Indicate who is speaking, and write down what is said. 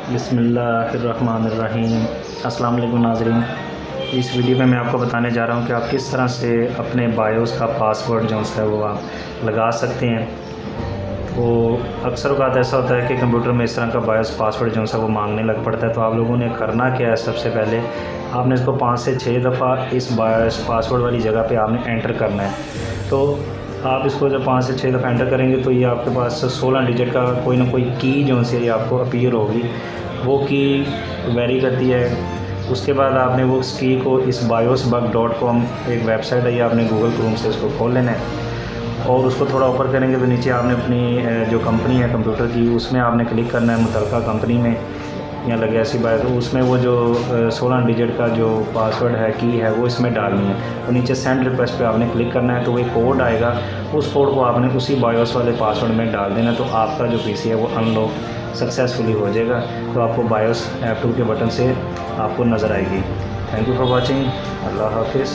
Speaker 1: बिस्मिल्लाहिर्रहमानिर्रहीम। अस्सलाम वालेकुम नाज़रीन। इस वीडियो में मैं आपको बताने जा रहा हूँ कि आप किस तरह से अपने बायोस का पासवर्ड जो है वो आप लगा सकते हैं। तो अक्सर औक़ात ऐसा होता है कि कंप्यूटर में इस तरह का बायोस पासवर्ड जो है वो मांगने लग पड़ता है। तो आप लोगों ने करना क्या है, सबसे पहले आपने इसको 5 से 6 दफ़ा इस बायोस पासवर्ड वाली जगह पे आपने एंटर करना है। तो आप इसको जब 5 से 6 दफ़ा एंटर करेंगे तो ये आपके पास 16 डिजिट का कोई ना कोई की जो है ये आपको अपीयर होगी। वो की वेरी करती है। उसके बाद आपने वो उस की को इस biosbug.com एक वेबसाइट है, ये आपने गूगल क्रोम से इसको खोल लेना है और उसको थोड़ा ऊपर करेंगे तो नीचे आपने अपनी जो कंपनी है कंप्यूटर की उसमें आपने क्लिक करना है। मुतलका कंपनी में यहाँ लगे ऐसी बात, तो उसमें वो जो 16 डिजिट का जो पासवर्ड है, की है, वो इसमें डालनी है। तो नीचे सेंड रिक्वेस्ट पे आपने क्लिक करना है तो वो एक कोड आएगा, उस कोड को आपने उसी बायोस वाले पासवर्ड में डाल देना। तो आपका जो पीसी है वो अनलॉक सक्सेसफुली हो जाएगा। तो आपको बायोस F2 के बटन से आपको नज़र आएगी। Thank you for watching. Allah हाफिज़।